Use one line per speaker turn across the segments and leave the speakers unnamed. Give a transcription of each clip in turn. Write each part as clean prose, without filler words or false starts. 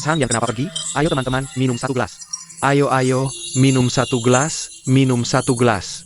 Zhang Yang kenapa pergi? Ayo teman-teman, minum satu gelas. Ayo, minum satu gelas, minum satu gelas.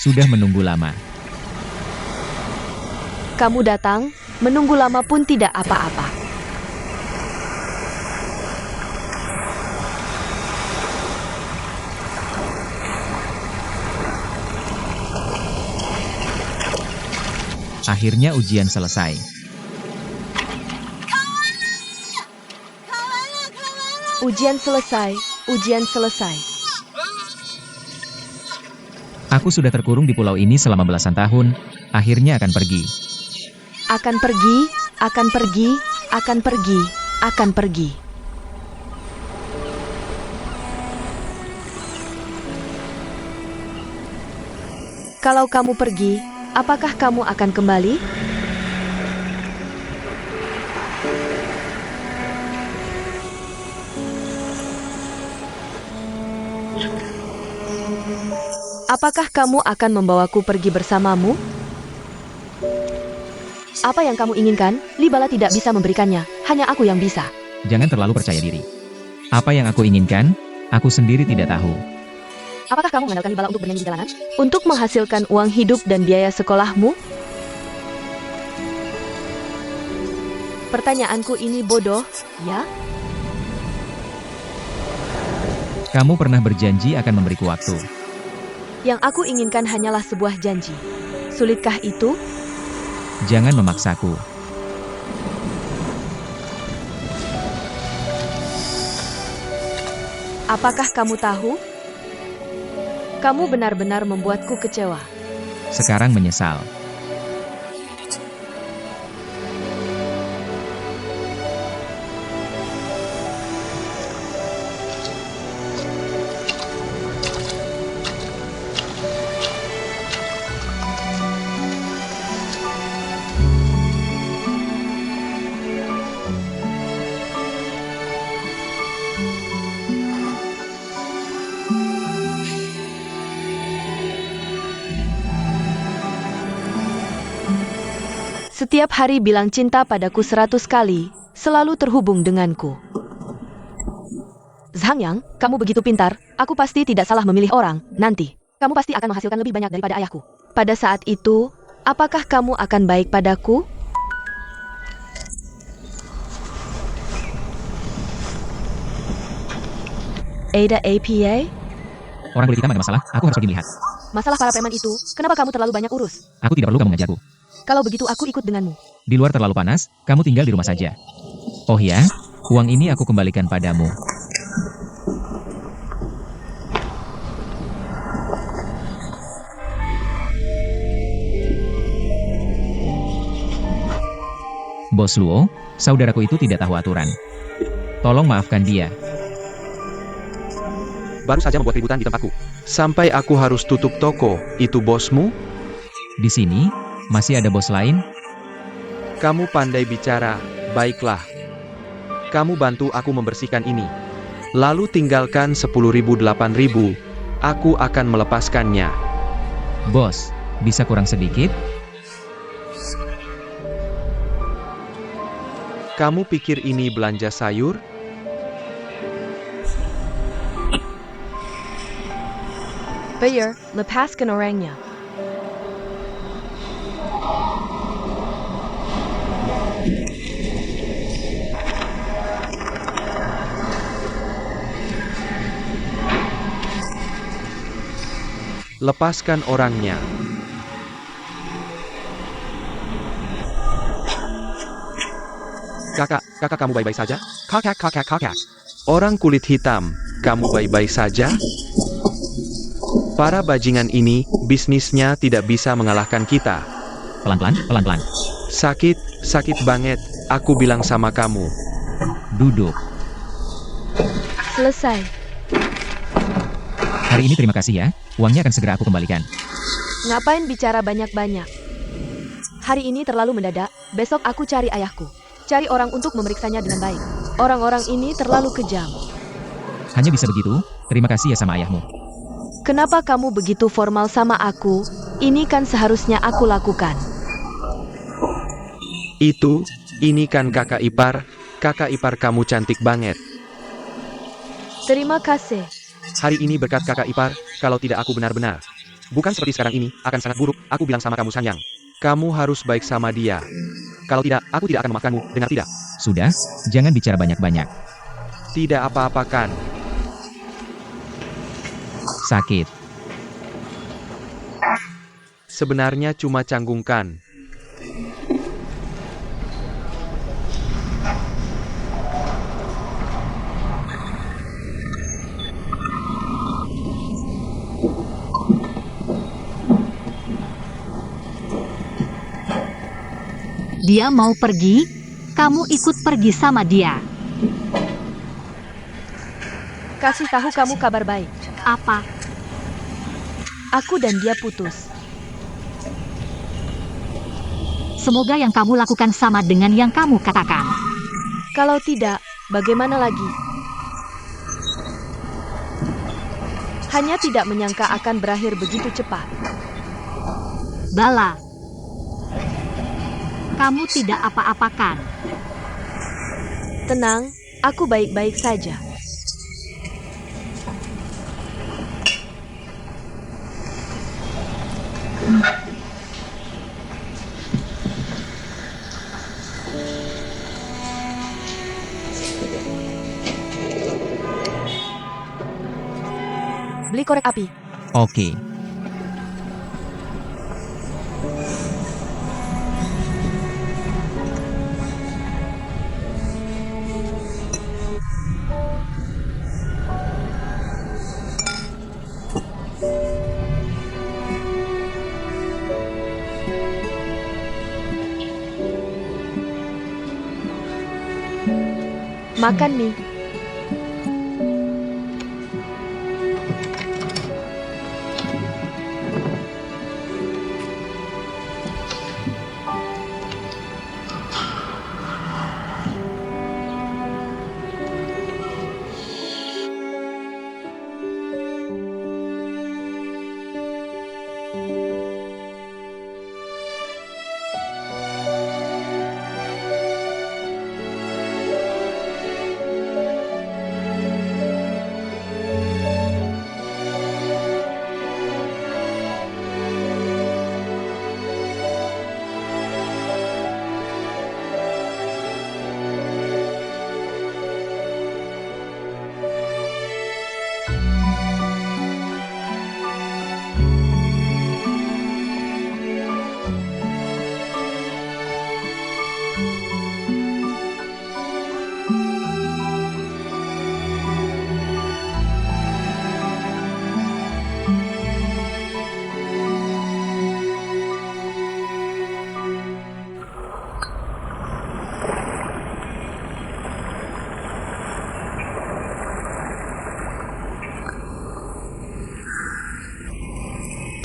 Sudah menunggu lama.
Kamu datang, menunggu lama pun tidak apa-apa.
Akhirnya ujian selesai.
Ujian selesai, ujian selesai.
Aku sudah terkurung di pulau ini selama belasan tahun, akhirnya akan pergi.
Akan pergi, akan pergi, akan pergi, akan pergi. Kalau kamu pergi, apakah kamu akan kembali? Apakah kamu akan membawaku pergi bersamamu? Apa yang kamu inginkan, Libala tidak bisa memberikannya, hanya aku yang bisa.
Jangan terlalu percaya diri. Apa yang aku inginkan, aku sendiri tidak tahu.
Apakah kamu mengandalkan Libala untuk bernyanyi di jalanan? Untuk menghasilkan uang hidup dan biaya sekolahmu? Pertanyaanku ini bodoh, ya?
Kamu pernah berjanji akan memberiku waktu.
Yang aku inginkan hanyalah sebuah janji. Sulitkah itu?
Jangan memaksaku.
Apakah kamu tahu? Kamu benar-benar membuatku kecewa.
Sekarang menyesal.
Setiap hari bilang cinta padaku 100 kali, selalu terhubung denganku. Zhang Yang, kamu begitu pintar, aku pasti tidak salah memilih orang, nanti. Kamu pasti akan menghasilkan lebih banyak daripada ayahku. Pada saat itu, apakah kamu akan baik padaku? Ada APA?
Orang kulit hitam ada masalah, aku harus pergi melihat.
Masalah para preman itu, kenapa kamu terlalu banyak urus?
Aku tidak perlu kamu mengajarku.
Kalau begitu aku ikut denganmu.
Di luar terlalu panas, kamu tinggal di rumah saja. Oh ya, uang ini aku kembalikan padamu. Bos Luo, saudaraku itu tidak tahu aturan. Tolong maafkan dia.
Baru saja membuat keributan di tempatku. Sampai aku harus tutup toko, itu bosmu?
Di sini, masih ada bos lain?
Kamu pandai bicara, baiklah. Kamu bantu aku membersihkan ini. Lalu tinggalkan 10.000 8.000, aku akan melepaskannya.
Bos, bisa kurang sedikit?
Kamu pikir ini belanja sayur?
Bayar, lepaskan orangnya.
Lepaskan orangnya. Kakak kamu baik-baik saja? Kakak. Orang kulit hitam, kamu baik-baik saja? Para bajingan ini, bisnisnya tidak bisa mengalahkan kita.
Pelan-pelan.
Sakit banget, aku bilang sama kamu.
Duduk.
Selesai.
Hari ini terima kasih ya, uangnya akan segera aku kembalikan.
Ngapain bicara banyak-banyak? Hari ini terlalu mendadak, besok aku cari ayahku. Cari orang untuk memeriksanya dengan baik. Orang-orang ini terlalu kejam.
Hanya bisa begitu, terima kasih ya sama ayahmu.
Kenapa kamu begitu formal sama aku? Ini kan seharusnya aku lakukan.
Ini kan kakak ipar kamu cantik banget.
Terima kasih.
Hari ini berkat kakak ipar, kalau tidak aku benar-benar. Bukan seperti sekarang ini, akan sangat buruk, aku bilang sama kamu sayang. Kamu harus baik sama dia. Kalau tidak, aku tidak akan memaafkanmu, dengar tidak?
Sudah, jangan bicara banyak-banyak.
Tidak apa-apa kan?
Sakit.
Sebenarnya cuma canggung kan?
Dia mau pergi, kamu ikut pergi sama dia.
Kasih tahu kamu kabar baik.
Apa?
Aku dan dia putus.
Semoga yang kamu lakukan sama dengan yang kamu katakan.
Kalau tidak, bagaimana lagi? Hanya tidak menyangka akan berakhir begitu cepat.
Bala, kamu tidak apa-apakan.
Tenang, aku baik-baik saja. Beli korek api.
Oke.
Makan mie.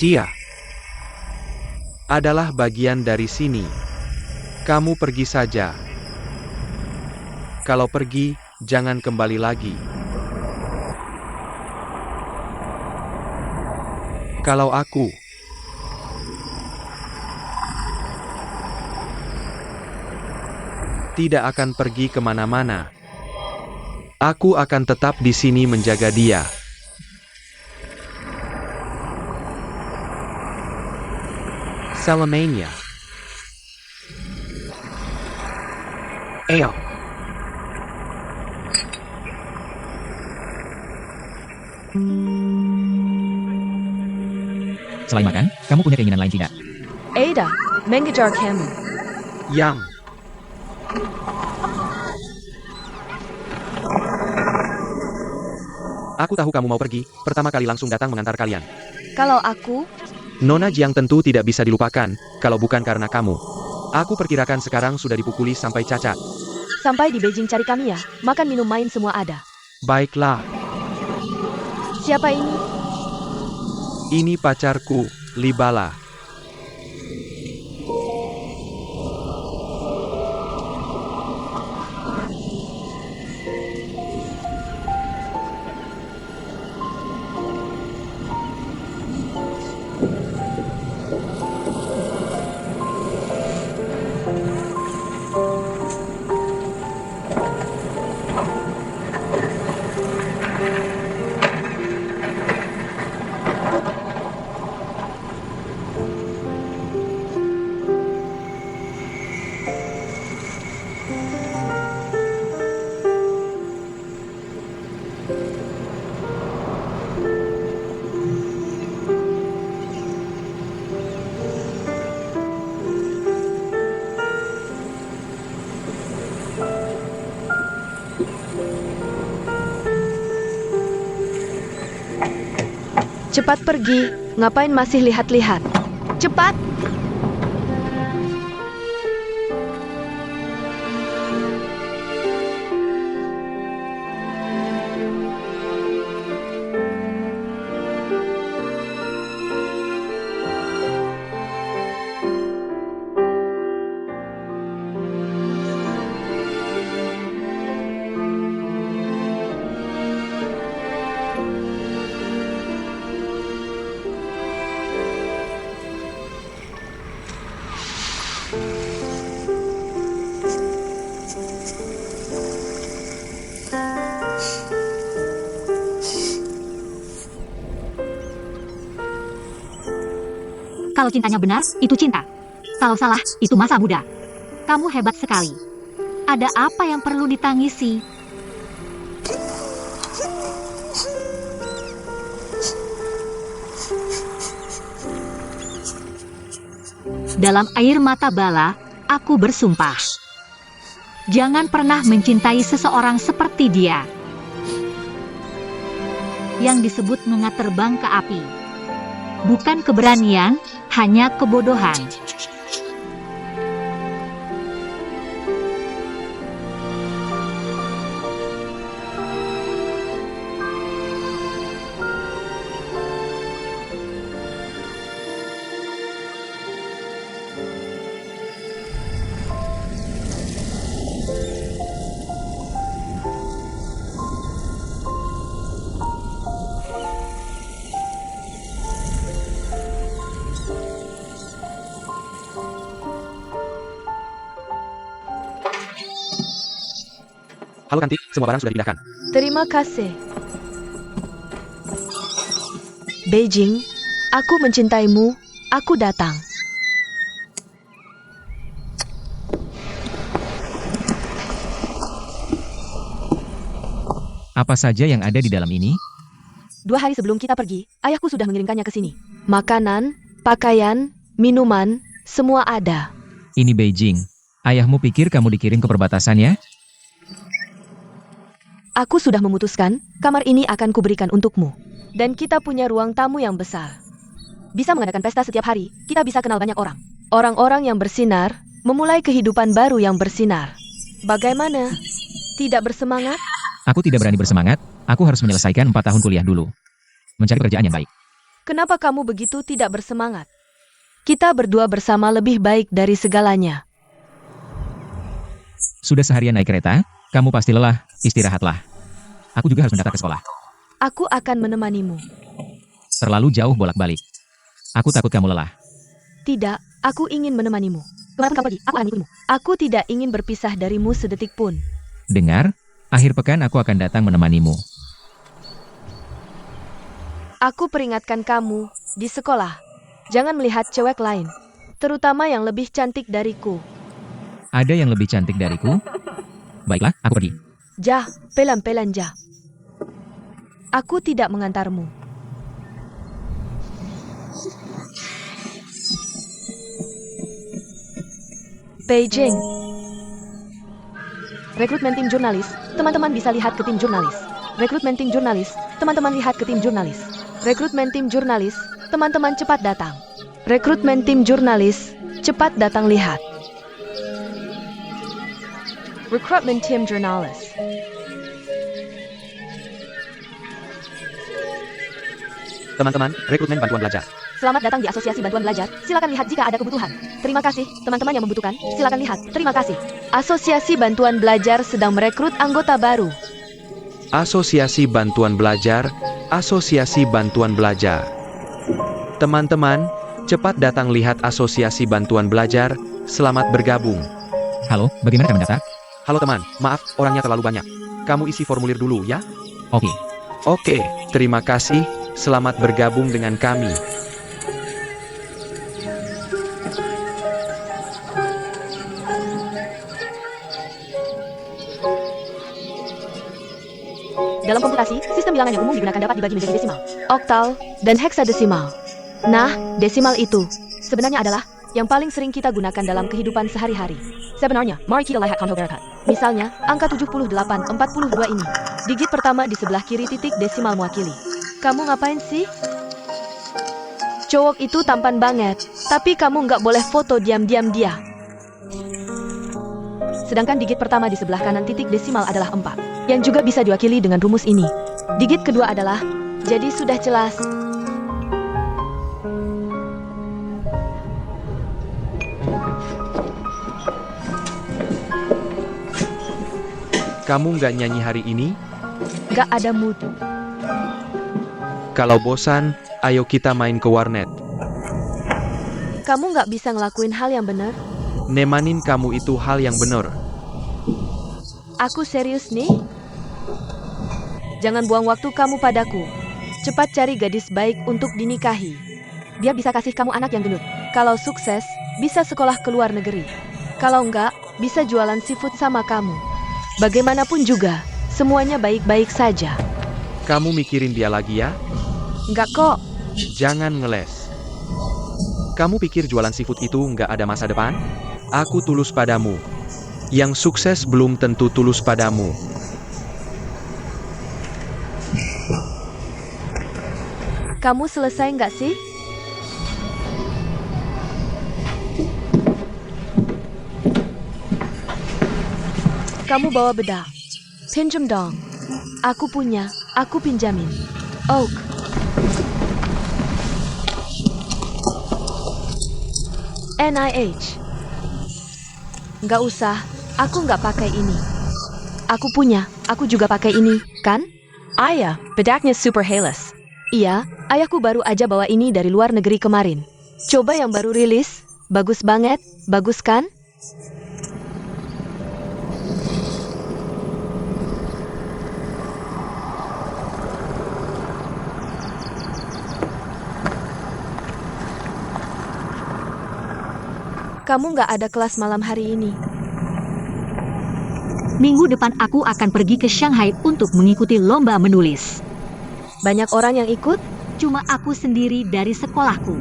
Dia adalah bagian dari sini. Kamu pergi saja. Kalau pergi, jangan kembali lagi. Kalau aku tidak akan pergi kemana-mana, aku akan tetap di sini menjaga dia. Salamania. Ayo.
Selain makan, kamu punya keinginan lain tidak?
Ada, mengejar kamu.
Yang. Aku tahu kamu mau pergi, pertama kali langsung datang mengantar kalian.
Kalau aku,
Nona Jiang tentu tidak bisa dilupakan, kalau bukan karena kamu. Aku perkirakan sekarang sudah dipukuli sampai cacat.
sampai di Beijing cari kami ya. Makan minum main semua ada.
Baiklah,
Siapa ini?
Ini pacarku, Libala.
Cepat pergi, ngapain masih lihat-lihat? Cepat!
Kalau cintanya benar, itu cinta. Kalau salah, itu masa muda. Kamu hebat sekali. Ada apa yang perlu ditangisi? Dalam air mata bala, aku bersumpah. Jangan pernah mencintai seseorang seperti dia. Yang disebut bunga terbang ke api. Bukan keberanian, hanya kebodohan.
Halo Kantik, semua barang sudah dipindahkan.
Terima kasih. Beijing, aku mencintaimu, aku datang.
Apa saja yang ada di dalam ini?
2 hari sebelum kita pergi, ayahku sudah mengirimkannya ke sini. Makanan, pakaian, minuman, semua ada.
Ini Beijing. Ayahmu pikir kamu dikirim ke perbatasan ya?
Aku sudah memutuskan, kamar ini akan kuberikan untukmu. Dan kita punya ruang tamu yang besar. Bisa mengadakan pesta setiap hari, kita bisa kenal banyak orang. Orang-orang yang bersinar, memulai kehidupan baru yang bersinar. Bagaimana? Tidak bersemangat?
Aku tidak berani bersemangat, aku harus menyelesaikan 4 tahun kuliah dulu. Mencari pekerjaan yang baik.
Kenapa kamu begitu tidak bersemangat? Kita berdua bersama lebih baik dari segalanya.
Sudah seharian naik kereta, kamu pasti lelah, istirahatlah. Aku juga harus mendaftar ke sekolah.
Aku akan menemanimu.
Terlalu jauh bolak-balik. Aku takut kamu lelah.
Tidak, aku ingin menemanimu. Kemanapun kau pergi, aku akan ikutmu. Aku tidak ingin berpisah darimu sedetik pun.
Dengar, akhir pekan aku akan datang menemanimu.
Aku peringatkan kamu, di sekolah, jangan melihat cewek lain. Terutama yang lebih cantik dariku.
Ada yang lebih cantik dariku? Baiklah, aku pergi.
Jah, pelan-pelan jah. Aku tidak mengantarmu. Beijing. Rekrutmen tim jurnalis, teman-teman bisa lihat ke tim jurnalis. Rekrutmen tim jurnalis, teman-teman lihat ke tim jurnalis. Rekrutmen tim jurnalis, teman-teman cepat datang. Rekrutmen tim jurnalis, cepat datang lihat. Recruitment Team Journalist.
Teman-teman, rekrutmen bantuan belajar.
Selamat datang di Asosiasi Bantuan Belajar. Silakan lihat jika ada kebutuhan. Terima kasih, teman-teman yang membutuhkan. Silakan lihat. Terima kasih. Asosiasi Bantuan Belajar sedang merekrut anggota baru.
Asosiasi Bantuan Belajar, Asosiasi Bantuan Belajar. Teman-teman, cepat datang lihat Asosiasi Bantuan Belajar. Selamat bergabung.
Halo, bagaimana cara mendaftar?
Halo teman, maaf, orangnya terlalu banyak. Kamu isi formulir dulu ya.
Oke.
Oke, terima kasih. Selamat bergabung dengan kami.
Dalam komputasi, sistem bilangan yang umum digunakan dapat dibagi menjadi desimal, oktal, dan heksadesimal. Nah, desimal itu sebenarnya adalah yang paling sering kita gunakan dalam kehidupan sehari-hari. Sebenarnya, mari kita lihat contoh berikut. Misalnya, angka 7842 ini. Digit pertama di sebelah kiri titik desimal mewakili. Kamu ngapain sih? Cowok itu tampan banget, tapi kamu nggak boleh foto diam-diam dia. Sedangkan digit pertama di sebelah kanan titik desimal adalah 4, yang juga bisa diwakili dengan rumus ini. Digit kedua adalah, jadi sudah jelas.
Kamu nggak nyanyi hari ini?
Nggak ada mood.
Kalau bosan, ayo kita main ke warnet.
Kamu nggak bisa ngelakuin hal yang benar?
Nemanin kamu itu hal yang benar.
Aku serius nih. Jangan buang waktu kamu padaku. Cepat cari gadis baik untuk dinikahi. Dia bisa kasih kamu anak yang gendut. Kalau sukses, bisa sekolah ke luar negeri. Kalau enggak, bisa jualan seafood sama kamu. Bagaimanapun juga, semuanya baik-baik saja.
Kamu mikirin dia lagi ya?
Enggak kok.
Jangan ngeles. Kamu pikir jualan seafood itu nggak ada masa depan? Aku tulus padamu. Yang sukses belum tentu tulus padamu.
Kamu selesai nggak sih? Kamu bawa bedak. Pinjam dong. Aku punya, aku pinjamin. Oak. NIH. Nggak usah, aku nggak pakai ini. Aku punya, aku juga pakai ini, kan? Ayah, bedaknya super halus. Iya, ayahku baru aja bawa ini dari luar negeri kemarin. Coba yang baru rilis, bagus banget, bagus kan? Kamu nggak ada kelas malam hari ini.
Minggu depan aku akan pergi ke Shanghai untuk mengikuti lomba menulis.
Banyak orang yang ikut?
Cuma aku sendiri dari sekolahku.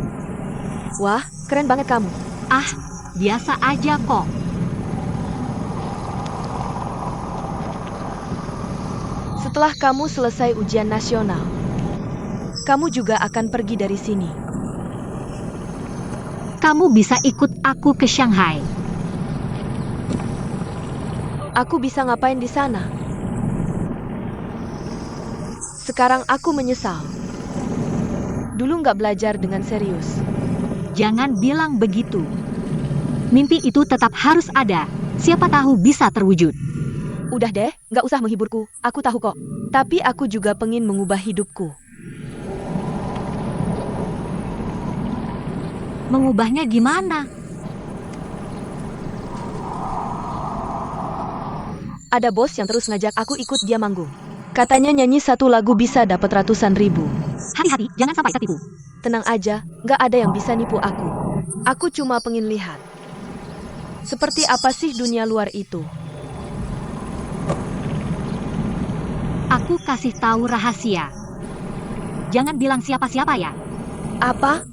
Wah, keren banget kamu.
Ah, biasa aja kok.
Setelah kamu selesai ujian nasional, kamu juga akan pergi dari sini.
Kamu bisa ikut aku ke Shanghai.
Aku bisa ngapain di sana? Sekarang aku menyesal. Dulu nggak belajar dengan serius.
Jangan bilang begitu. Mimpi itu tetap harus ada. Siapa tahu bisa terwujud.
Udah deh, nggak usah menghiburku. Aku tahu kok. Tapi aku juga pengen mengubah hidupku.
Mengubahnya gimana?
Ada bos yang terus ngajak aku ikut dia manggung. Katanya nyanyi satu lagu bisa dapat ratusan ribu.
Hati-hati, jangan sampai tertipu.
Tenang aja, nggak ada yang bisa nipu aku. Aku cuma pengen lihat. Seperti apa sih dunia luar itu?
Aku kasih tahu rahasia. Jangan bilang siapa-siapa ya.
Apa?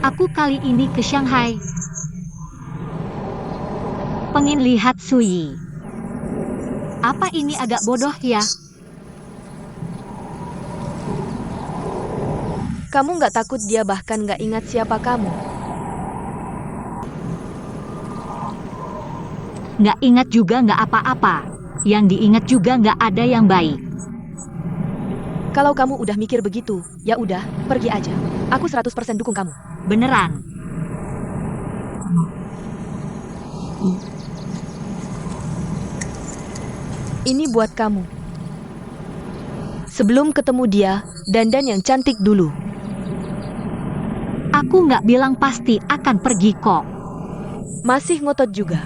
Aku kali ini ke Shanghai. Pengen lihat Suyi. Apa ini agak bodoh ya?
Kamu nggak takut dia bahkan nggak ingat siapa kamu?
Nggak ingat juga nggak apa-apa. Yang diingat juga nggak ada yang baik.
Kalau kamu udah mikir begitu, ya udah, pergi aja. Aku 100% dukung kamu.
Beneran.
Ini buat kamu. Sebelum ketemu dia, dandan yang cantik dulu.
Aku nggak bilang pasti akan pergi kok.
Masih ngotot juga.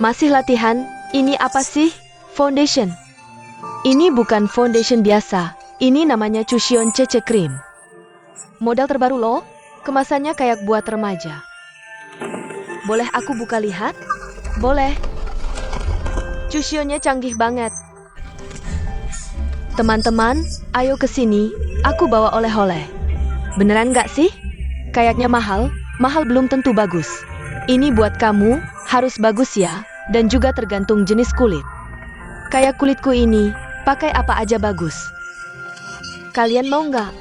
Masih latihan? Ini apa sih? Foundation. Ini bukan foundation biasa. Ini namanya Cushion CC Cream. Model terbaru loh. Kemasannya kayak buat remaja. Boleh aku buka lihat? Boleh. Cushionnya canggih banget. Teman-teman, ayo ke sini. Aku bawa oleh-oleh. Beneran nggak sih? Kayaknya mahal. Mahal belum tentu bagus. Ini buat kamu, harus bagus ya. Dan juga tergantung jenis kulit. Kayak kulitku ini, pakai apa aja bagus. Kalian mau nggak?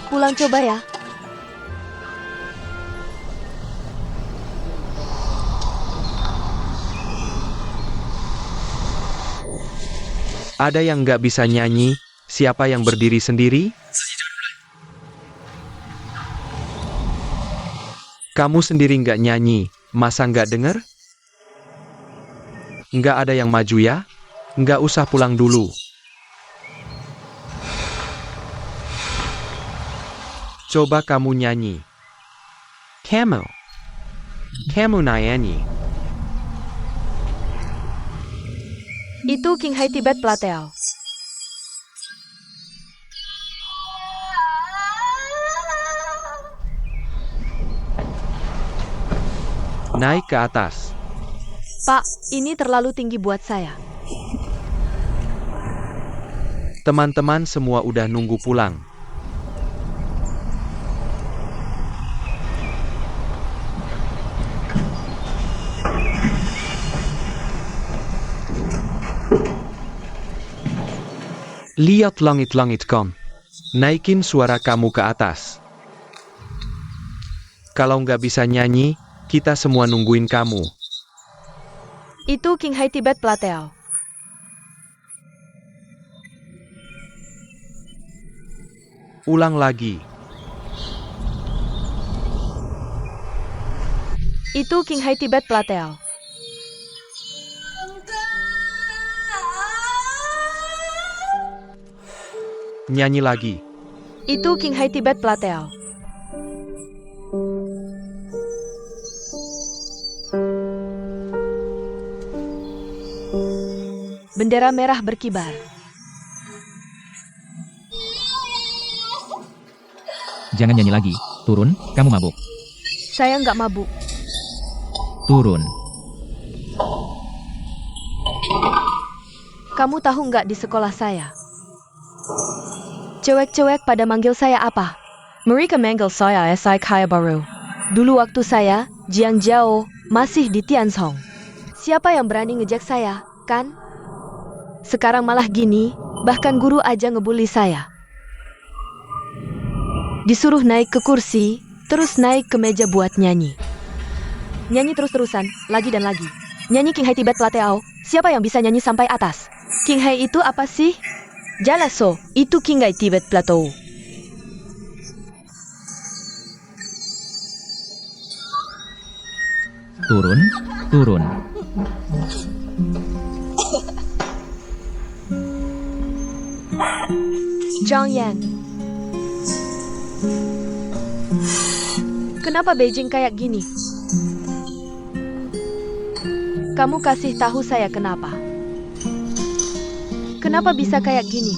Pulang coba ya.
Ada yang nggak bisa nyanyi? Siapa yang berdiri sendiri? Kamu sendiri nggak nyanyi, masa nggak denger? Nggak ada yang maju ya? Nggak usah pulang dulu. Coba kamu nyanyi. Kamu nyanyi.
Itu King Hai Tibet Plateau.
Naik ke atas.
Pak, ini terlalu tinggi buat saya.
Teman-teman semua udah nunggu pulang. Lihat langit-langit kom. Naikin suara kamu ke atas. Kalau nggak bisa nyanyi, kita semua nungguin kamu.
Itu King Hai Tibet Plateau.
Ulang lagi.
Itu King Hai Tibet Plateau.
Nyanyi lagi.
Itu King Hai Tibet Plateau. Bendera merah berkibar.
Jangan nyanyi lagi. Turun, kamu mabuk.
Saya nggak mabuk.
Turun.
Kamu tahu nggak di sekolah saya? Cewek-cewek pada manggil saya apa? Mereka manggil saya SI Kaya Baru. Dulu waktu saya, Jiang Jiao, masih di Tianzhong. Siapa yang berani ngejek saya, kan? Sekarang malah gini, bahkan guru aja ngebully saya. Disuruh naik ke kursi, terus naik ke meja buat nyanyi. Nyanyi terus-terusan, lagi dan lagi. Nyanyi King Hai Tibet Plateau, siapa yang bisa nyanyi sampai atas? King Hai itu apa sih? Jalaso, itu King Hai Tibet Plateau.
Turun, turun.
Zhang Yan. Kenapa Beijing kayak gini? Kamu kasih tahu saya kenapa. Kenapa bisa kayak gini?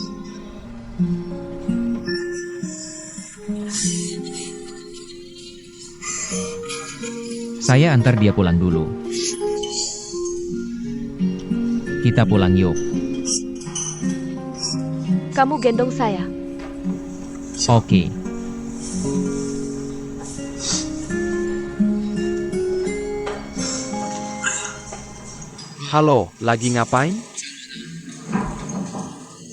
Saya antar dia pulang dulu. Kita pulang yuk.
Kamu gendong saya.
Oke.
Halo, lagi ngapain?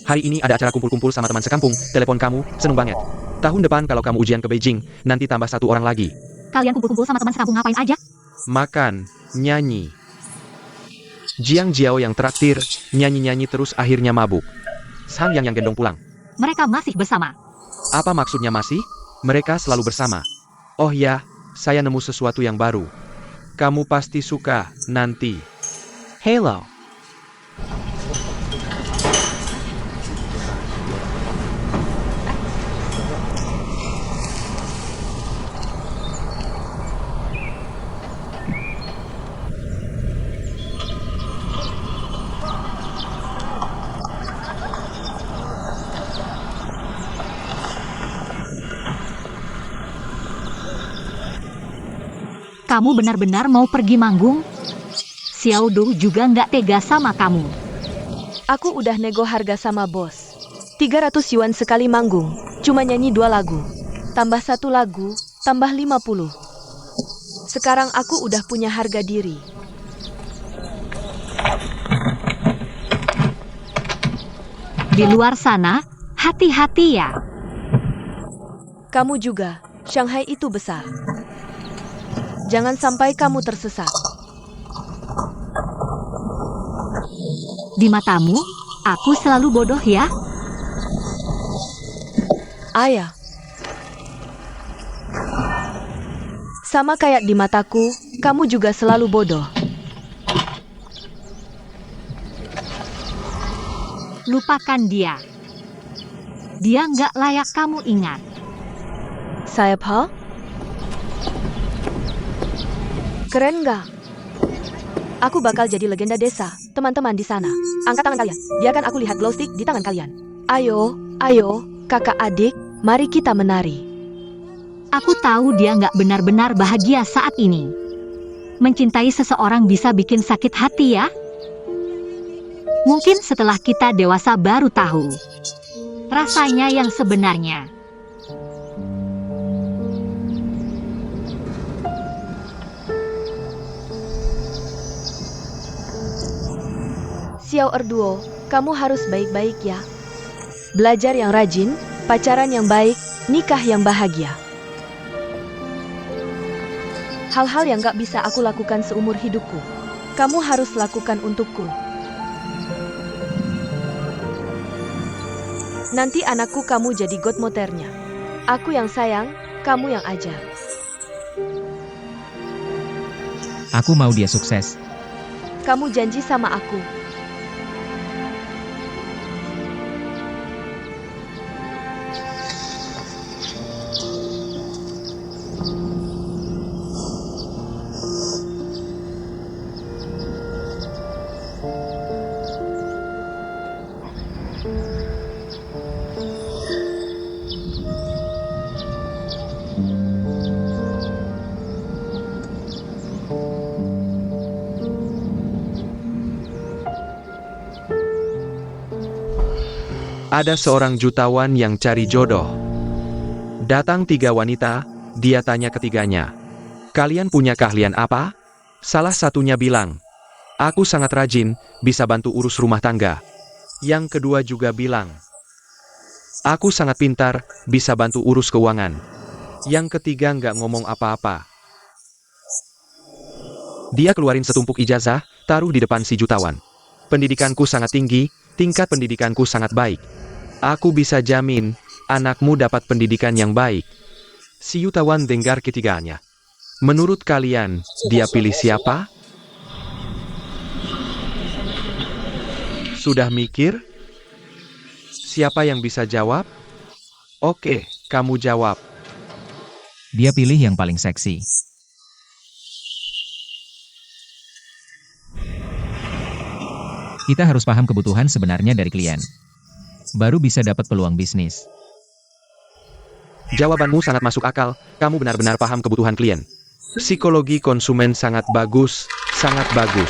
Hari ini ada acara kumpul-kumpul sama teman sekampung, telepon kamu, seneng banget. Tahun depan kalau kamu ujian ke Beijing, nanti tambah 1 orang lagi.
Kalian kumpul-kumpul sama teman sekampung ngapain aja?
Makan, nyanyi. Jiang Jiao yang traktir, nyanyi-nyanyi terus akhirnya mabuk. Sang yang gendong pulang.
Mereka masih bersama.
Apa maksudnya masih? Mereka selalu bersama. Oh ya, saya nemu sesuatu yang baru. Kamu pasti suka, nanti. Hello.
Kamu benar-benar mau pergi manggung? Xiao Du juga nggak tega sama kamu.
Aku udah nego harga sama bos. 300 yuan sekali manggung, cuma nyanyi 2 lagu. Tambah 1 lagu, tambah 50. Sekarang aku udah punya harga diri.
Di luar sana, hati-hati ya.
Kamu juga, Shanghai itu besar. Jangan sampai kamu tersesat.
Di matamu, aku selalu bodoh ya?
Ayah. Sama kayak di mataku, kamu juga selalu bodoh.
Lupakan dia. Dia nggak layak kamu ingat.
Siapa? Keren nggak? Aku bakal jadi legenda desa, teman-teman di sana. Angkat tangan kalian, biarkan aku lihat glow stick di tangan kalian. Ayo, ayo, kakak adik, mari kita menari.
Aku tahu dia nggak benar-benar bahagia saat ini. Mencintai seseorang bisa bikin sakit hati ya? Mungkin setelah kita dewasa baru tahu rasanya yang sebenarnya.
Xiao Erduo, kamu harus baik-baik ya. Belajar yang rajin, pacaran yang baik, nikah yang bahagia. Hal-hal yang gak bisa aku lakukan seumur hidupku, kamu harus lakukan untukku. Nanti anakku kamu jadi godmothernya. Aku yang sayang, kamu yang ajar.
Aku mau dia sukses.
Kamu janji sama aku.
Ada seorang jutawan yang cari jodoh. Datang 3 wanita, dia tanya ketiganya. Kalian punya keahlian apa? Salah satunya bilang, aku sangat rajin, bisa bantu urus rumah tangga. Yang kedua juga bilang, aku sangat pintar, bisa bantu urus keuangan. Yang ketiga nggak ngomong apa-apa. Dia keluarin setumpuk ijazah, taruh di depan si jutawan. Pendidikanku sangat tinggi, tingkat pendidikanku sangat baik. Aku bisa jamin, anakmu dapat pendidikan yang baik. Si jutawan dengar ketiganya. Menurut kalian, dia pilih siapa? Sudah mikir? Siapa yang bisa jawab? Oke, kamu jawab.
Dia pilih yang paling seksi. Kita harus paham kebutuhan sebenarnya dari klien. Baru bisa dapat peluang bisnis.
Jawabanmu sangat masuk akal, kamu benar-benar paham kebutuhan klien. Psikologi konsumen sangat bagus, sangat bagus.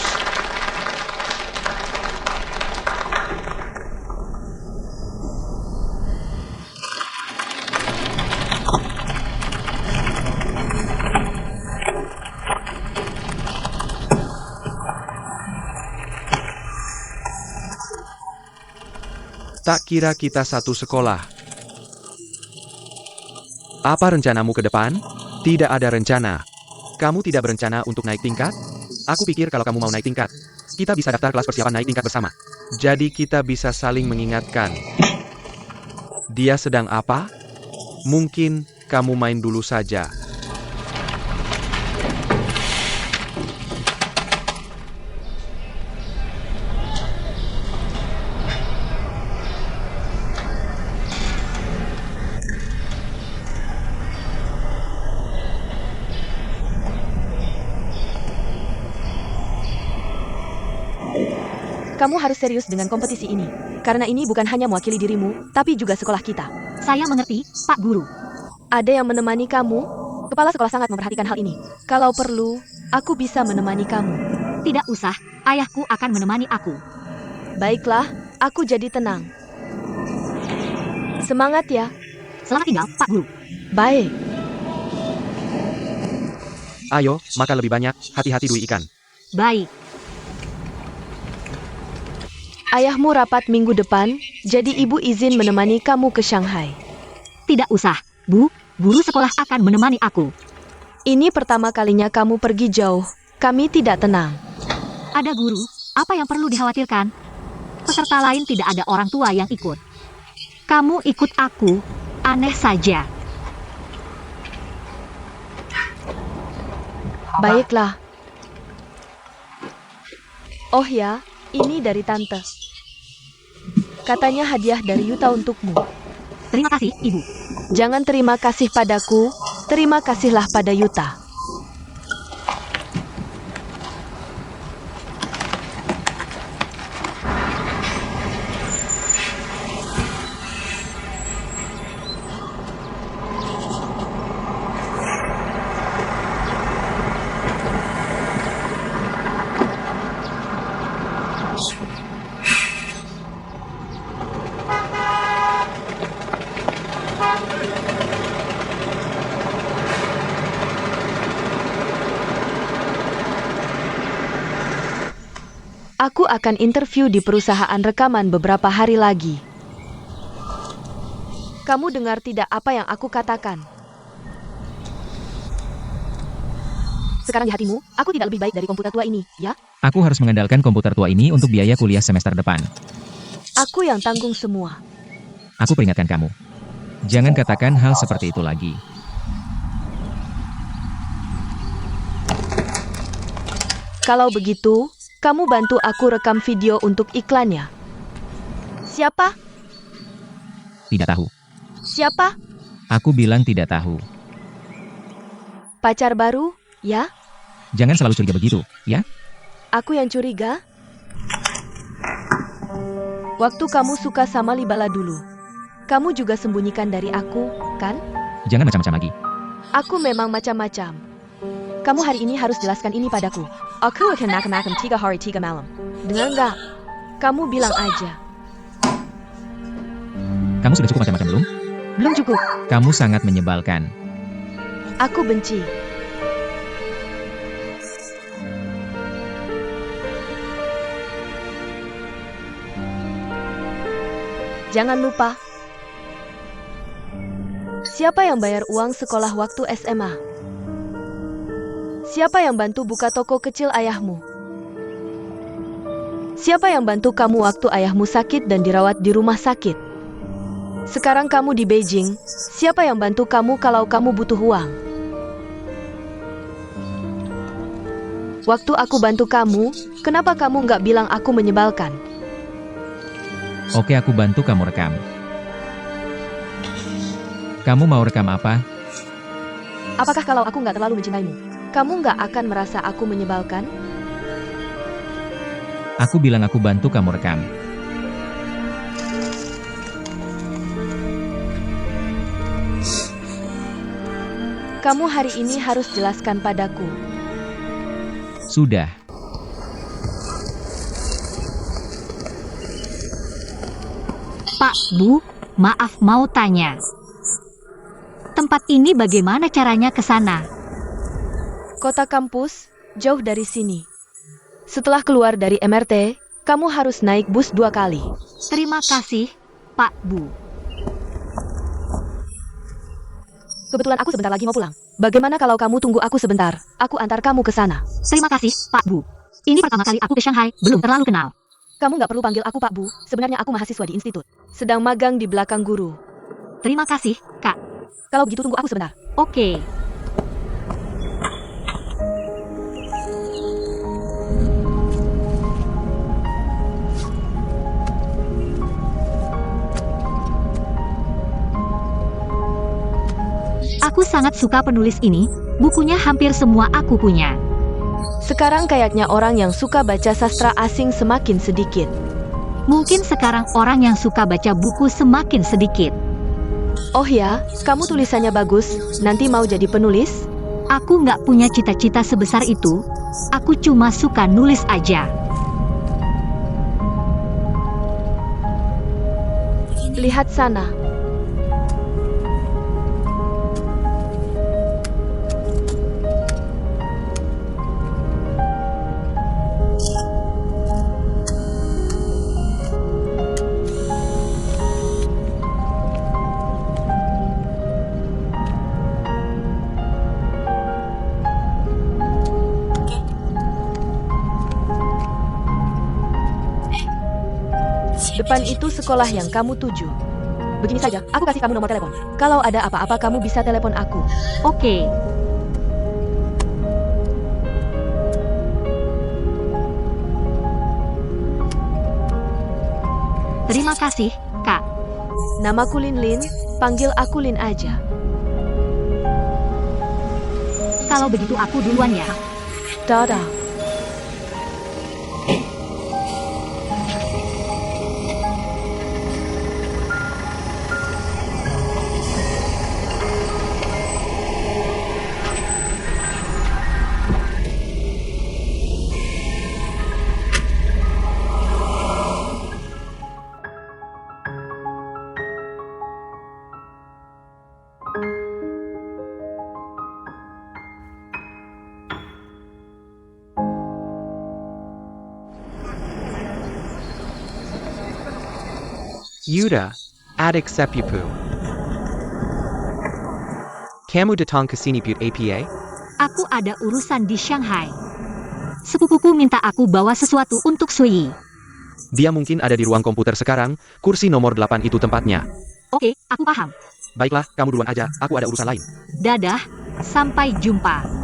Tak kira kita satu sekolah. Apa rencanamu ke depan? Tidak ada rencana. Kamu tidak berencana untuk naik tingkat? Aku pikir kalau kamu mau naik tingkat, kita bisa daftar kelas persiapan naik tingkat bersama. Jadi kita bisa saling mengingatkan. Dia sedang apa? Mungkin kamu main dulu saja.
Kamu harus serius dengan kompetisi ini. Karena ini bukan hanya mewakili dirimu, tapi juga sekolah kita.
Saya mengerti, Pak Guru.
Ada yang menemani kamu? Kepala sekolah sangat memperhatikan hal ini. Kalau perlu, aku bisa menemani kamu.
Tidak usah, ayahku akan menemani aku.
Baiklah, aku jadi tenang. Semangat ya.
Selamat tinggal, Pak Guru.
Baik.
Ayo, makan lebih banyak, hati-hati Dui ikan.
Baik.
Ayahmu rapat minggu depan, jadi ibu izin menemani kamu ke Shanghai.
Tidak usah, Bu. Guru sekolah akan menemani aku.
Ini pertama kalinya kamu pergi jauh. Kami tidak tenang.
Ada guru, apa yang perlu dikhawatirkan? Peserta lain tidak ada orang tua yang ikut. Kamu ikut aku, aneh saja.
Baiklah. Oh ya, ini dari Tante. Katanya hadiah dari Yuta untukmu.
Terima kasih, Ibu.
Jangan terima kasih padaku, terima kasihlah pada Yuta. Aku akan interview di perusahaan rekaman beberapa hari lagi. Kamu dengar tidak apa yang aku katakan? Sekarang di hatimu, aku tidak lebih baik dari komputer tua ini, ya?
Aku harus mengandalkan komputer tua ini untuk biaya kuliah semester depan.
Aku yang tanggung semua.
Aku peringatkan kamu. Jangan katakan hal seperti itu lagi.
Kalau begitu, kamu bantu aku rekam video untuk iklannya. Siapa?
Tidak tahu.
Siapa?
Aku bilang tidak tahu.
Pacar baru, ya?
Jangan selalu curiga begitu, ya?
Aku yang curiga? Waktu kamu suka sama Libala dulu, kamu juga sembunyikan dari aku, kan?
Jangan macam-macam lagi.
Aku memang macam-macam. Kamu hari ini harus jelaskan ini padaku. Aku akan makan 3 hari 3 malam. Dengar nggak? Kamu bilang aja.
Kamu sudah cukup macam-macam belum?
Belum cukup.
Kamu sangat menyebalkan.
Aku benci. Jangan lupa. Siapa yang bayar uang sekolah waktu SMA? Siapa yang bantu buka toko kecil ayahmu? Siapa yang bantu kamu waktu ayahmu sakit dan dirawat di rumah sakit? Sekarang kamu di Beijing, siapa yang bantu kamu kalau kamu butuh uang? Waktu aku bantu kamu, kenapa kamu nggak bilang aku menyebalkan?
Oke, aku bantu kamu rekam. Kamu mau rekam apa?
Apakah kalau aku nggak terlalu mencintaimu, kamu nggak akan merasa aku menyebalkan?
Aku bilang aku bantu kamu rekam.
Kamu hari ini harus jelaskan padaku.
Sudah.
Pak, Bu, maaf mau tanya. Tempat ini bagaimana caranya ke sana?
Kota kampus, jauh dari sini. Setelah keluar dari MRT, kamu harus naik bus 2 kali.
Terima kasih, Pak Bu.
Kebetulan aku sebentar lagi mau pulang. Bagaimana kalau kamu tunggu aku sebentar? Aku antar kamu ke sana.
Terima kasih, Pak Bu. Ini pertama kali aku ke Shanghai, belum terlalu kenal.
Kamu nggak perlu panggil aku Pak Bu. Sebenarnya aku mahasiswa di institut. Sedang magang di belakang guru.
Terima kasih, Kak.
Kalau begitu tunggu aku sebentar.
Oke. Aku sangat suka penulis ini, bukunya hampir semua aku punya.
Sekarang kayaknya orang yang suka baca sastra asing semakin sedikit.
Mungkin sekarang orang yang suka baca buku semakin sedikit.
Oh ya, kamu tulisannya bagus. Nanti mau jadi penulis?
Aku nggak punya cita-cita sebesar itu, aku cuma suka nulis aja.
Lihat sana. Depan itu sekolah yang kamu tuju. Begini saja, aku kasih kamu nomor telepon. Kalau ada apa-apa kamu bisa telepon aku.
Oke. Terima kasih, Kak.
Namaku Lin Lin, panggil aku Lin aja.
Kalau begitu aku duluan ya.
Dadah.
Yuda, adik sepupu. Kamu datang ke sini buat apa?
Aku ada urusan di Shanghai. Sepupuku minta aku bawa sesuatu untuk Sui.
Dia mungkin ada di ruang komputer sekarang, kursi nomor 8 itu tempatnya.
Oke, aku paham.
Baiklah, kamu duluan aja, aku ada urusan lain.
Dadah, sampai jumpa.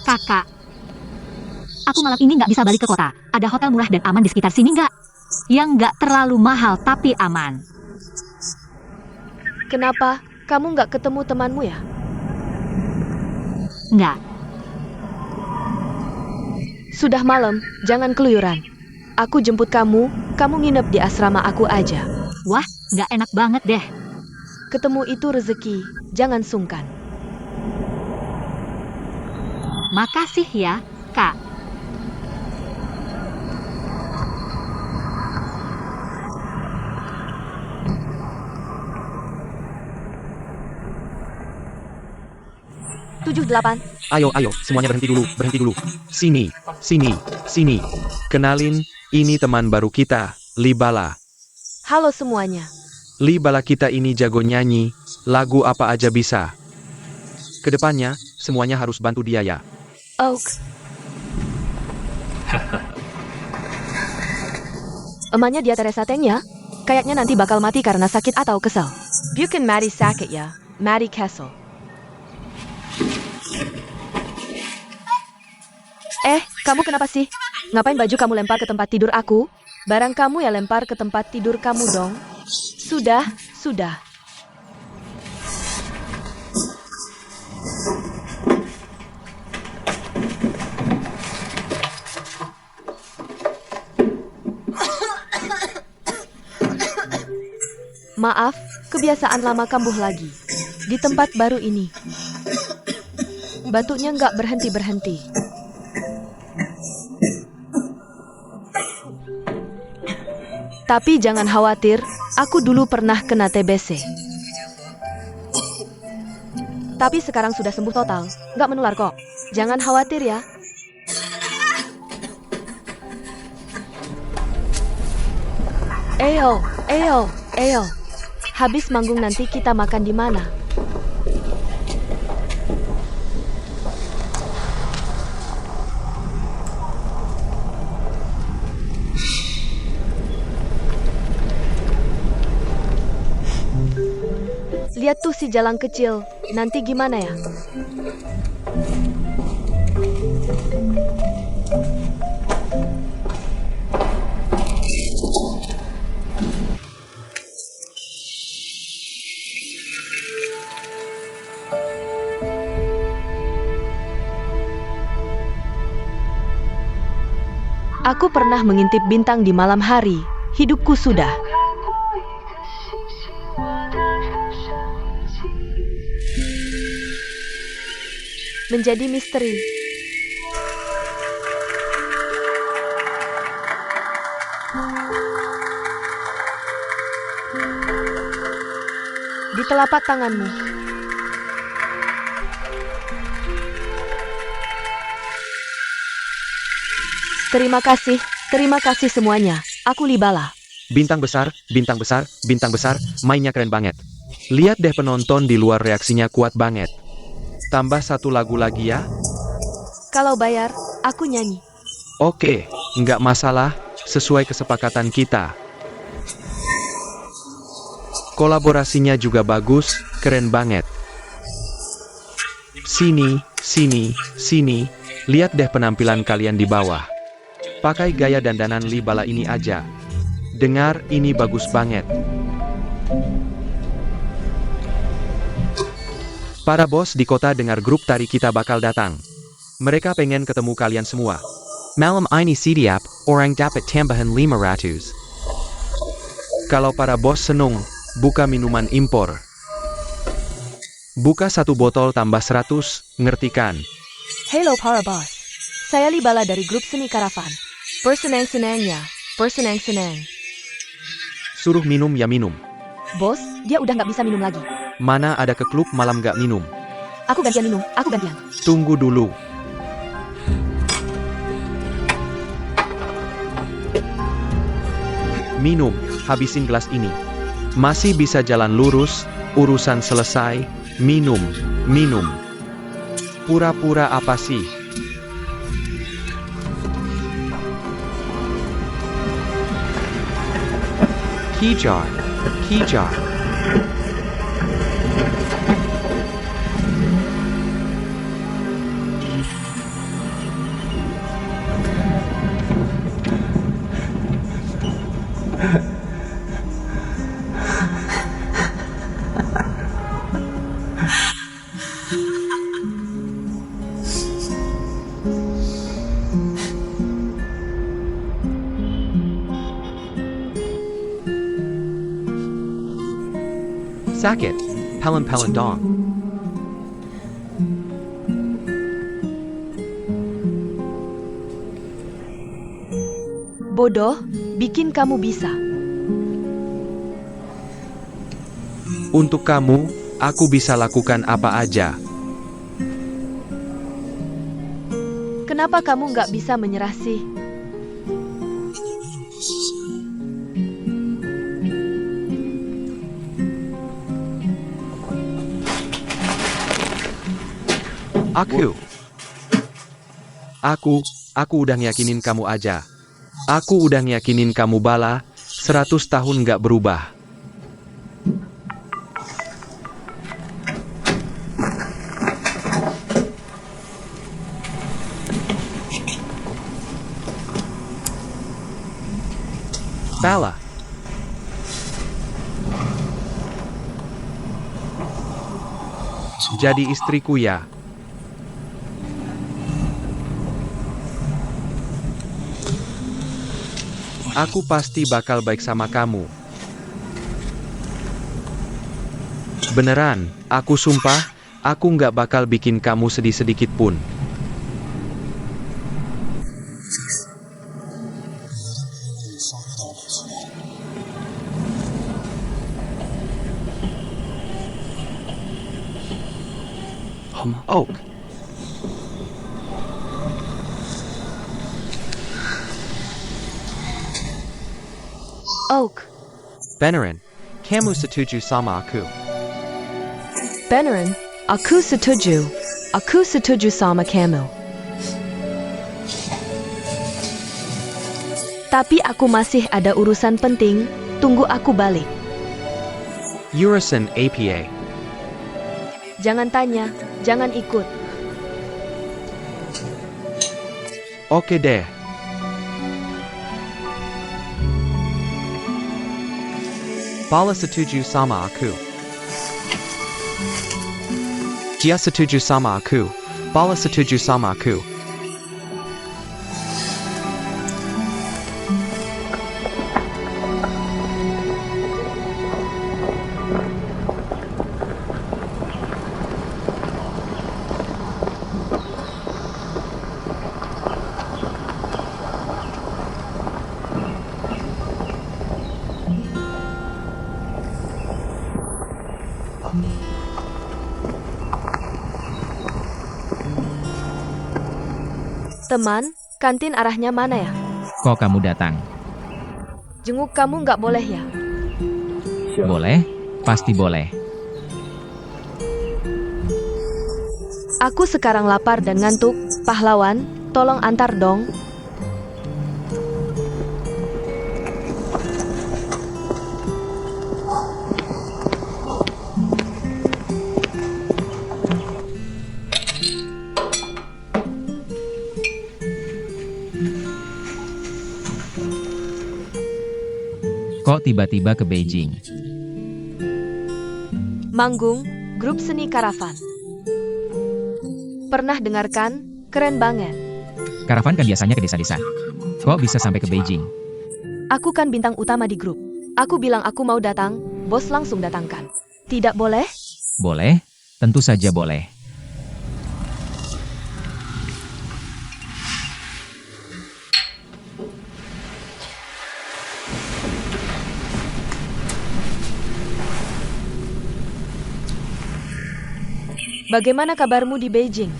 Kakak, aku malam ini nggak bisa balik ke kota. Ada hotel murah dan aman di sekitar sini nggak? Yang nggak terlalu mahal tapi aman.
Kenapa? Kamu nggak ketemu temanmu ya?
Nggak.
Sudah malam, jangan keluyuran. Aku jemput kamu, kamu nginep di asrama aku aja.
Wah, nggak enak banget deh.
Ketemu itu rezeki, jangan sungkan.
Makasih ya, Kak.
Tujuh delapan.
Ayo, semuanya berhenti dulu. Sini. Kenalin, ini teman baru kita, Libala.
Halo semuanya.
Libala kita ini jago nyanyi, lagu apa aja bisa. Kedepannya, semuanya harus bantu dia ya.
Oak. Emaknya dia Teresa Teng ya? Kayaknya nanti bakal mati karena sakit atau kesal. Bukan Maddie sakit ya, Maddie kesel. Kamu kenapa sih? Ngapain baju kamu lempar ke tempat tidur aku? Barang kamu ya lempar ke tempat tidur kamu dong. Sudah. Maaf, kebiasaan lama kambuh lagi. Di tempat baru ini. Batuknya nggak berhenti-berhenti. Tapi jangan khawatir, aku dulu pernah kena TBC. Tapi sekarang sudah sembuh total, nggak menular kok. Jangan khawatir ya. Eyo. Habis manggung nanti kita makan di mana? Lihat tuh si jalan kecil, nanti gimana ya? Aku pernah mengintip bintang di malam hari, hidupku sudah. Menjadi misteri. Di telapak tanganmu. Terima kasih semuanya. Aku Libala.
Bintang besar, mainnya keren banget. Lihat deh penonton di luar reaksinya kuat banget. Tambah satu lagu lagi ya?
Kalau bayar, aku nyanyi.
Oke, nggak masalah, sesuai kesepakatan kita. Kolaborasinya juga bagus, keren banget. Sini. Lihat deh penampilan kalian di bawah. Pakai gaya dandanan Libala ini aja. Dengar, ini bagus banget. Para bos di kota dengar grup tari kita bakal datang. Mereka pengen ketemu kalian semua. Malam ini siap, orang dapat tambahan 500. Kalau para bos seneng, buka minuman impor. Buka satu botol tambah 100, ngerti kan?
Halo para bos. Saya Libala dari grup seni Karavan. Bersenang-senang.
Suruh minum ya minum.
Bos, dia udah nggak bisa minum lagi.
Mana ada ke klub malam gak minum?
Aku gantian minum.
Tunggu dulu. Minum, habisin gelas ini. Masih bisa jalan lurus, urusan selesai, minum. Pura-pura apa sih? Kijar. Sakit. Pelem dong.
Bodoh, bikin kamu bisa.
Untuk kamu, aku bisa lakukan apa aja.
Kenapa kamu nggak bisa menyerah sih?
Aku udah yakinin kamu aja. Aku udah yakinin kamu bala, 100 tahun nggak berubah. Bala. Jadi istriku ya. Aku pasti bakal baik sama kamu. Beneran, aku sumpah, aku nggak bakal bikin kamu sedih sedikit pun. Oak.
Oak,
Beneran, kamu setuju sama aku.
beneran, aku setuju. Aku setuju sama kamu. Tapi aku masih ada urusan penting, tunggu aku balik.
Urusan APA.
Jangan tanya, jangan ikut.
Oke deh. Bala setuju sama aku. Dia setuju sama aku. Bala setuju sama aku.
Teman, kantin arahnya mana ya?
Kok kamu datang?
Jenguk kamu nggak boleh ya?
Boleh? Pasti boleh.
Aku sekarang lapar dan ngantuk, pahlawan, tolong antar dong.
Kok tiba-tiba ke Beijing?
Manggung, grup seni karavan. Pernah dengarkan? Keren banget.
Karavan kan biasanya ke desa-desa. Kok bisa sampai ke Beijing?
Aku kan bintang utama di grup. Aku bilang aku mau datang, bos langsung datangkan. Tidak boleh?
Boleh? Tentu saja boleh.
Bagaimana kabarmu di Beijing?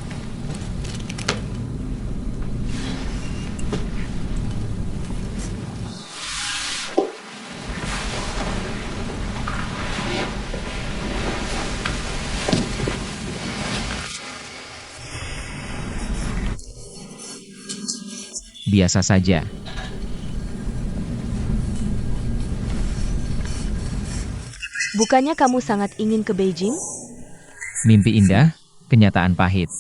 Biasa saja.
Bukannya kamu sangat ingin ke Beijing?
Mimpi indah, kenyataan pahit.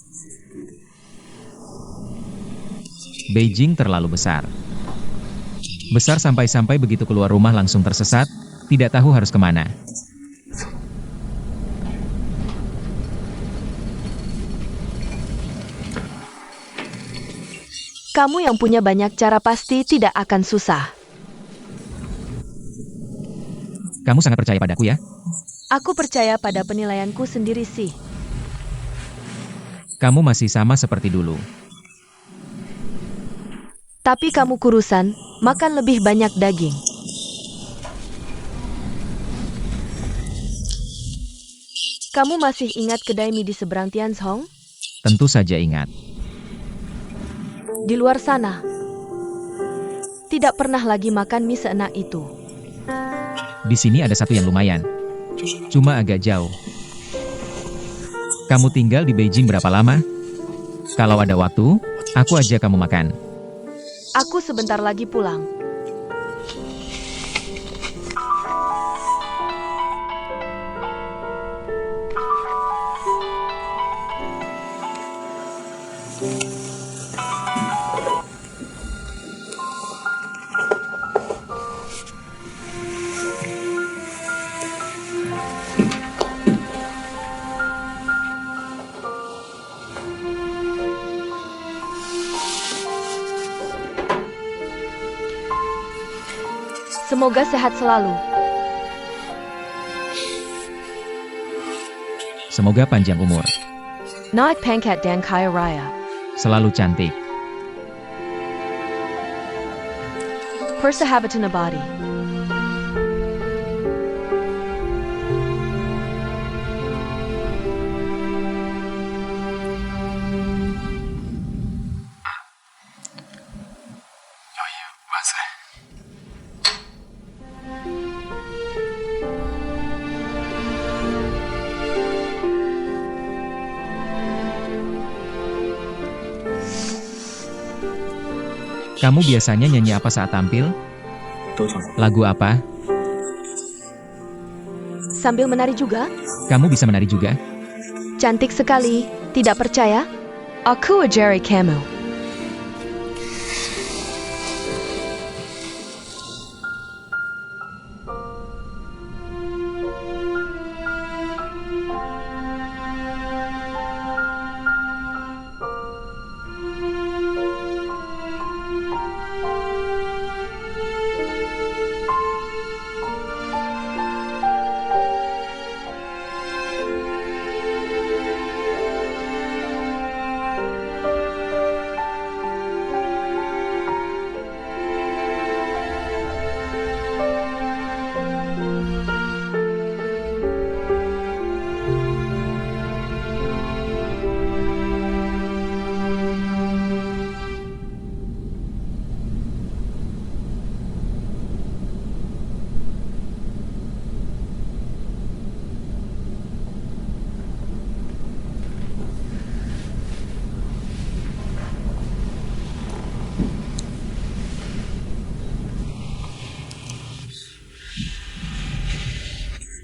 Beijing terlalu besar. Besar sampai-sampai begitu keluar rumah langsung tersesat, tidak tahu harus kemana.
Kamu yang punya banyak cara pasti tidak akan susah.
Kamu sangat percaya padaku ya?
Aku percaya pada penilaianku sendiri sih.
Kamu masih sama seperti dulu.
Tapi kamu kurusan, makan lebih banyak daging. Kamu masih ingat kedai mie di seberang Tianzhong?
Tentu saja ingat.
Di luar sana. Tidak pernah lagi makan mie seenak itu.
Di sini ada satu yang lumayan. Cuma agak jauh. Kamu tinggal di Beijing berapa lama? Kalau ada waktu, aku ajak kamu makan.
Aku sebentar lagi pulang. Semoga sehat selalu.
Semoga panjang umur.
Naik pangkat dan kaya raya.
Selalu cantik.
Persahabatan abadi.
Kamu biasanya nyanyi apa saat tampil? Lagu apa?
Sambil menari juga?
Kamu bisa menari juga?
Cantik sekali, tidak percaya? Aku ajari kamu.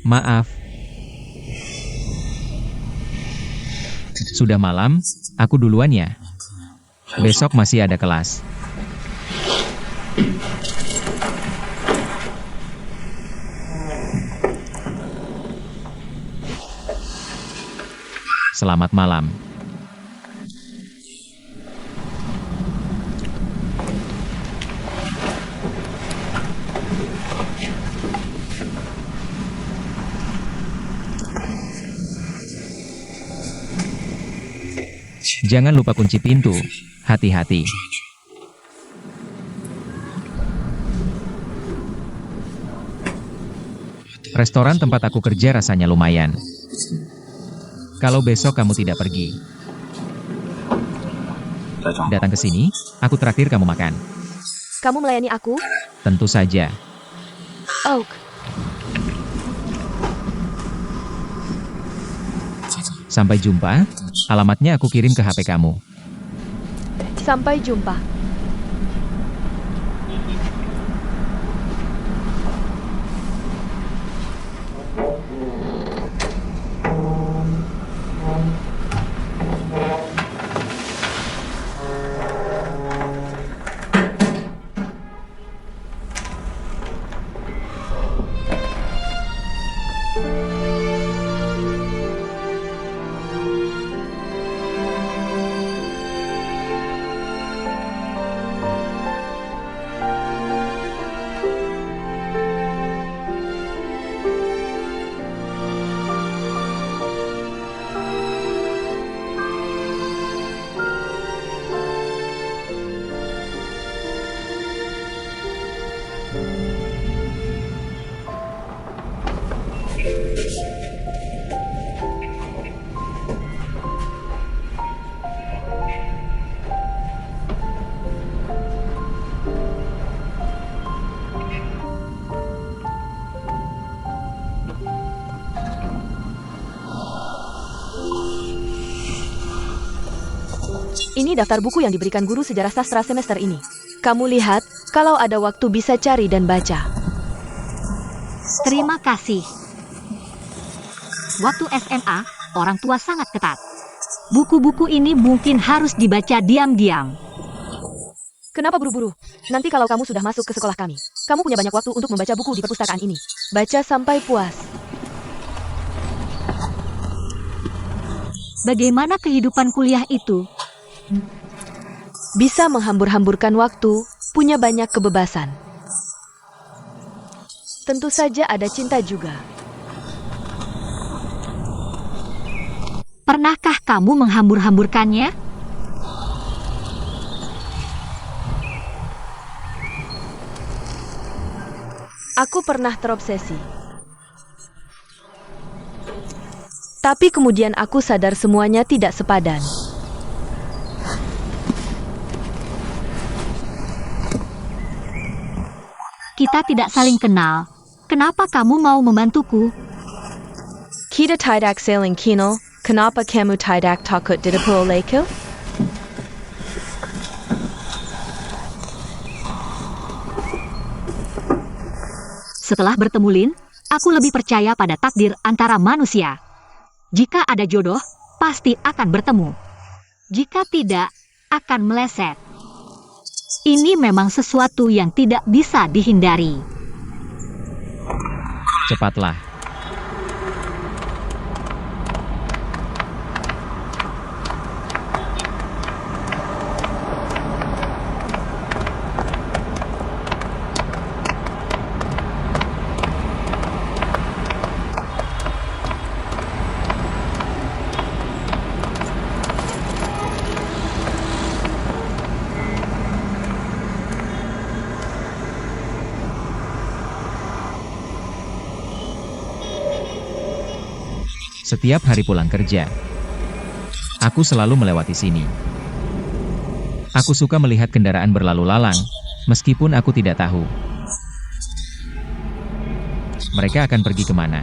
Maaf. Sudah malam, aku duluan ya. Besok masih ada kelas. Selamat malam. Jangan lupa kunci pintu. Hati-hati. Restoran tempat aku kerja rasanya lumayan. Kalau besok kamu tidak pergi, datang ke sini, aku traktir kamu makan.
Kamu melayani aku?
Tentu saja.
Oak.
Sampai jumpa. Alamatnya aku kirim ke HP kamu.
Sampai jumpa. Ini daftar buku yang diberikan guru sejarah sastra semester ini. Kamu lihat, kalau ada waktu bisa cari dan baca.
Terima kasih. Waktu SMA, orang tua sangat ketat. Buku-buku ini mungkin harus dibaca diam-diam.
Kenapa buru-buru? Nanti kalau kamu sudah masuk ke sekolah kami, kamu punya banyak waktu untuk membaca buku di perpustakaan ini. Baca sampai puas.
Bagaimana kehidupan kuliah itu?
Bisa menghambur-hamburkan waktu, punya banyak kebebasan. Tentu saja ada cinta juga.
Pernahkah kamu menghambur-hamburkannya?
Aku pernah terobsesi. Tapi kemudian aku sadar semuanya tidak sepadan.
Kita tidak saling kenal. Kenapa kamu mau membantuku?
Kita tidak saling kenal, kenapa kamu tidak takut dipukul?
Setelah bertemu Lin, aku lebih percaya pada takdir antara manusia. Jika ada jodoh, pasti akan bertemu. Jika tidak, akan meleset. Ini memang sesuatu yang tidak bisa dihindari.
Cepatlah. Setiap hari pulang kerja, aku selalu melewati sini. Aku suka melihat kendaraan berlalu lalang, meskipun aku tidak tahu mereka akan pergi kemana.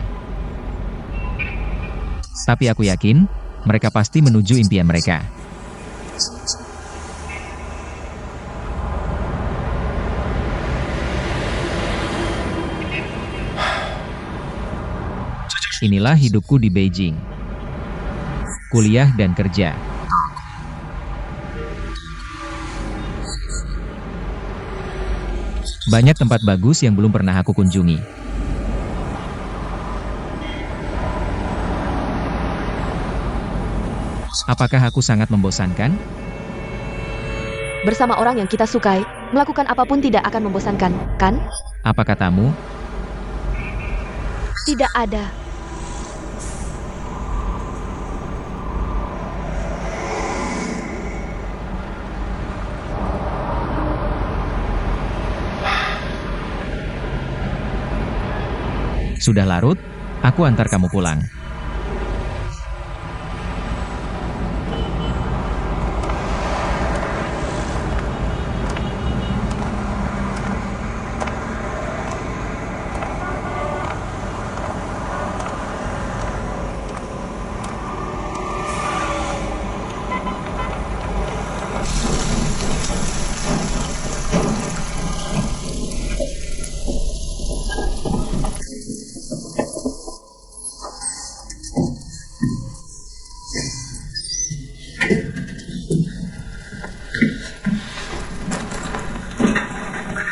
Tapi aku yakin, mereka pasti menuju impian mereka. Inilah hidupku di Beijing. Kuliah dan kerja. Banyak tempat bagus yang belum pernah aku kunjungi. Apakah aku sangat membosankan?
Bersama orang yang kita sukai, melakukan apapun tidak akan membosankan, kan?
Apa katamu?
Tidak ada.
Sudah larut, aku antar kamu pulang.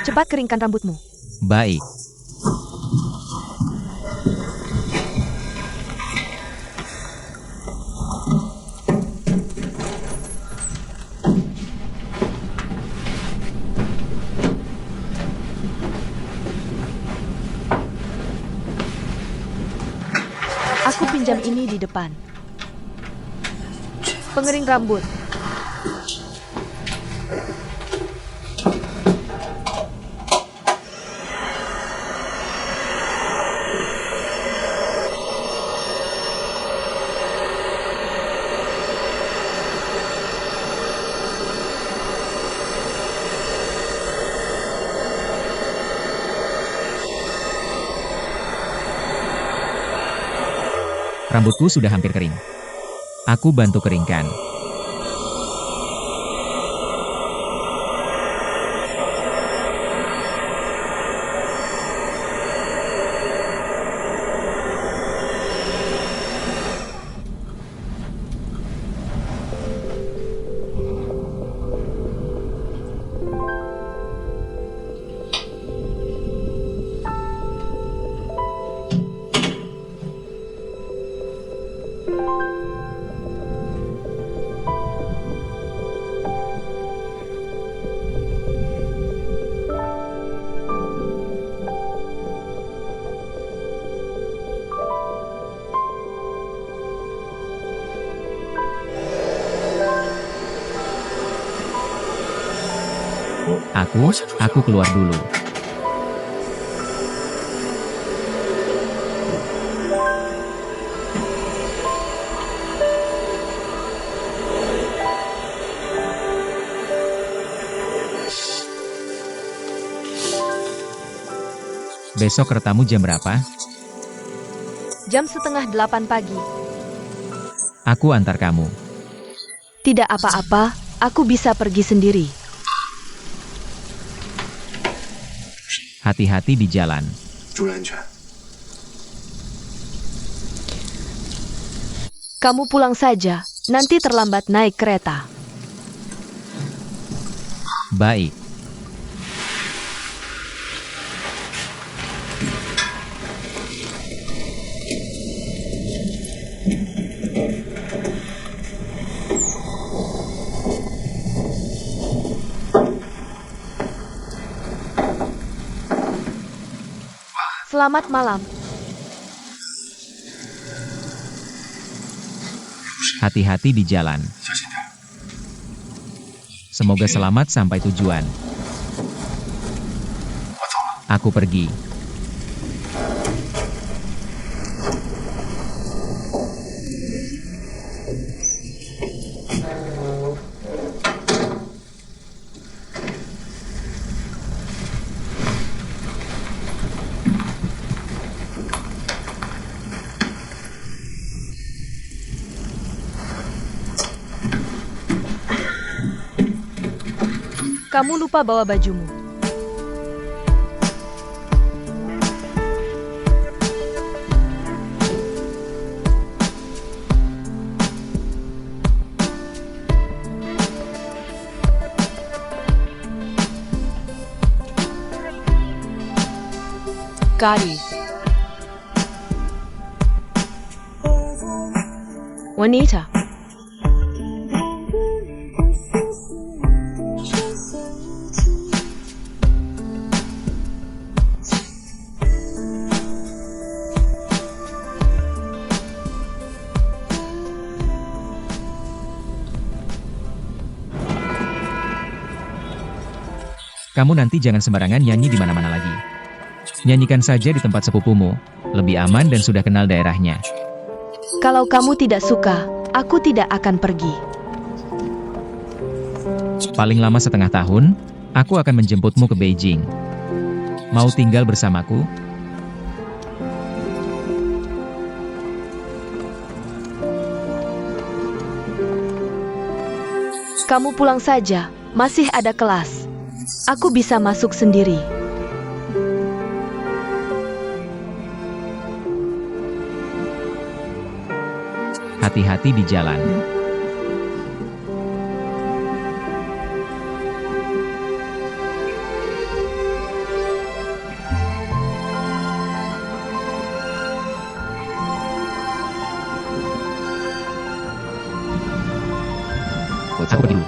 Cepat keringkan rambutmu.
Baik.
Aku pinjam ini di depan. Pengering rambut.
Rambutku sudah hampir kering. Aku bantu keringkan. Aku keluar dulu. Besok kertamu jam berapa?
Jam 7:30 pagi.
Aku antar kamu.
Tidak apa-apa, aku bisa pergi sendiri.
Hati-hati di jalan.
注意安全。
Kamu pulang saja, nanti terlambat naik kereta.
Baik.
Selamat malam.
Hati-hati di jalan.
小心点。
Semoga selamat sampai tujuan.
我走了。
Aku pergi.
Kamu lupa bawa bajumu. Gadis. Wanita.
Kamu nanti jangan sembarangan nyanyi di mana-mana lagi. Nyanyikan saja di tempat sepupumu, lebih aman dan sudah kenal daerahnya.
Kalau kamu tidak suka, aku tidak akan pergi.
Paling lama setengah tahun, aku akan menjemputmu ke Beijing. Mau tinggal bersamaku?
Kamu pulang saja, masih ada kelas. Aku bisa masuk sendiri.
Hati-hati di jalan. Aku pergi dulu.